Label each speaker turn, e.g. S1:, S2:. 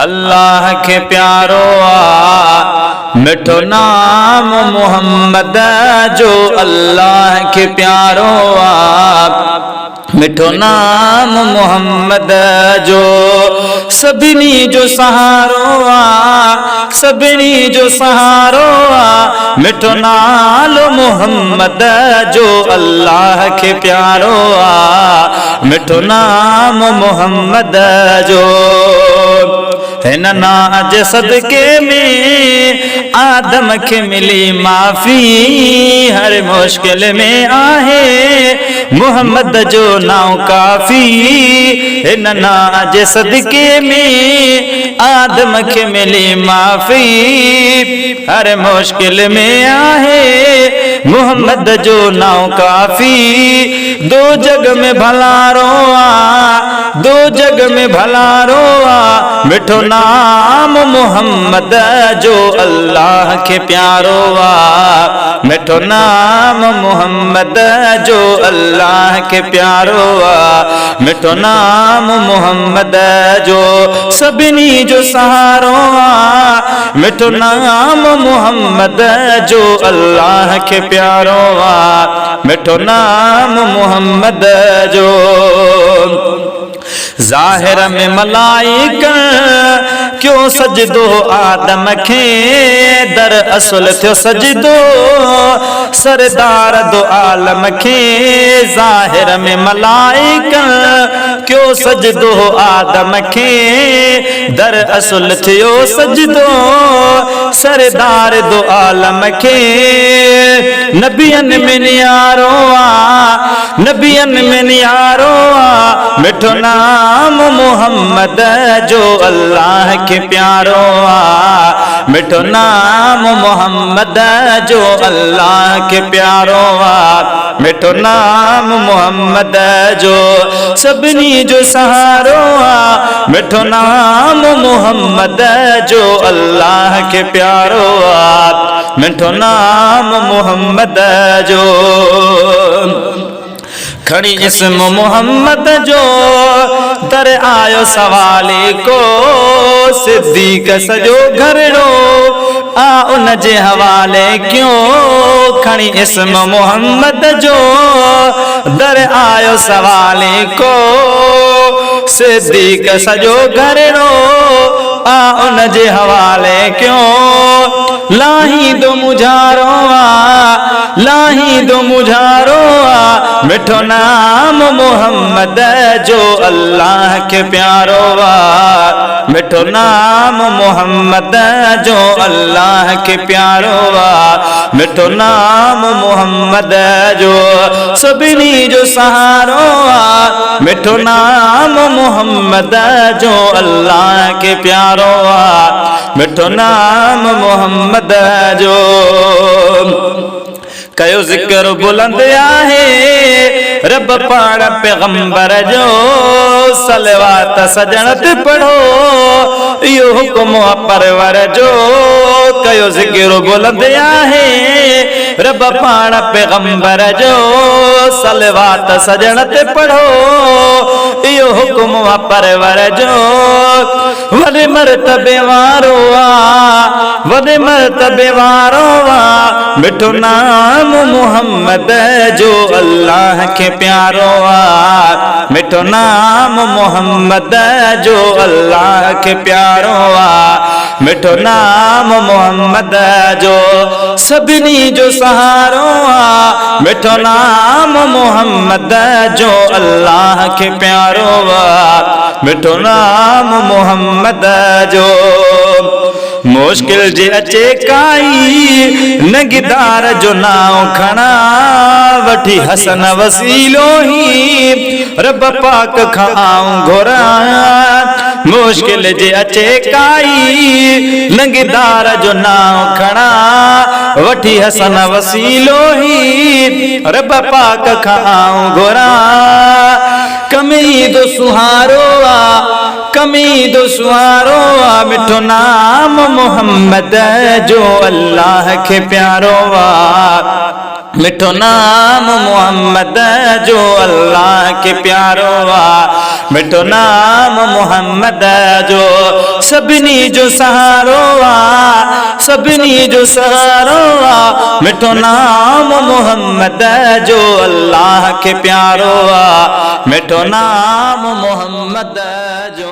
S1: अल्लाह के प्यारो मिठो नाम मोहम्मद जो अल्लाह के प्यारो मिठो नाम मोहम्मद जो सभिनी जो सहारो सभिनी जो सहारो मिठो नालो मोहम्मद जो अल्लाह के प्यारो मिठो नाम मोहम्मद जो हिन नाज सदके में आदम के मिली माफी हर मुश्किल में आहे मोहम्मद जो नाव काफी हिन नाज सदके में आदम के मिली माफी हर मुश्किल में आहे मोहम्मद जो नाव काफी दो जग में भला रोआ दो जग में भला रोआ मिठो नाम मोहम्मद जो अल्लाह के प्यारो मिठो नाम मोहम्मद जो अल्लाह के प्यारो मिठो नाम मोहम्मद जो सभिनी जो सहारो मिठो नाम मोहम्मद जो अल्लाह के प्यारो मिठो नाम मोहम्मद जो जाहिर में मलाइका क्यों सजदो आदम के दर असल थियो सजदो सरदार दो आलम के जाहिर में मलाइका क्यों सजदो आदम के दर असल थियो सजदो सरदार दो आलम के नबियन में नियारो नबियन में नियारो मिठो नाम मोहम्मद जो अल्लाह के प्यारो मिठो नाम मोहम्मद जो अल्लाह के प्यारो मिठो नाम मोहम्मद जो सभिनी जो सहारो मिठो नाम मोहम्मद जो अल्लाह के प्यारो मिठो नाम मोहम्मद जो खड़ी इस्म मोहम्मद जो दर आयो सवाले को सिद्दीक सजो घरड़ो आ उन जे हवाले क्यों खड़ी इस्म मोहम्मद जो दर आयो सवाले को सिद्दीक सजो घरड़ो आ उन जे हवाले क्यों लाही दो मुझारो लाही दो मुझारो मिठो नाम मोहम्मद जो अल्लाह के प्यारो मिठो नाम मोहम्मद जो अल्लाह के प्यारो मिठो नाम मोहम्मद जो सभिनी जो सहारो मिठो नाम मोहम्मद जो अल्लाह के प्यारो मिठो नाम मोहम्मद जो कयो जिक्र बुलंद आहे रब पाण पैगंबर जो सलवात सजणत पढ़ो यो हुक्म परवर जो कयो जिक्र बुलंद आहे रब पाण पैगंबर जो सलवात सजणत पढ़ो यो हुक्म परवर जो वॾे मर्तबे वारो वॾे मर्तबे वारो मिठो नाम मोहम्मद जो अल्लाह के प्यारो मिठो नाम मोहम्मद जो अल्लाह के प्यारो मिठो नाम मोहम्मद जो सभिनी जो सहारो मिठो नाम मोहम्मद जो अल्लाह के प्यारो मिठो नाम मोहम्मद जो मुश्किल जे अचे काई नगदार जो नाव खणा वठी हसन वसीलो ही रब पाक खाऊं घोरा मुश्किल जे अचे काई नगदार जो नाव खणा वठी हसन वसीलो ही रब पाक खाऊं घोरा कमी दो सुहारो कमी दो सुहारो मिठो नाम मोहम्मद जो अल्लाह के प्यारो मिठो नाम मोहम्मद जो अल्लाह के प्यारो आ, मिठो नाम मोहम्मद जो सभिनी जो सहारो आ, सभिनी जो सहारो आ, मिठो नाम मोहम्मद जो अल्लाह के प्यारो आ, मिठो नाम मोहम्मद जो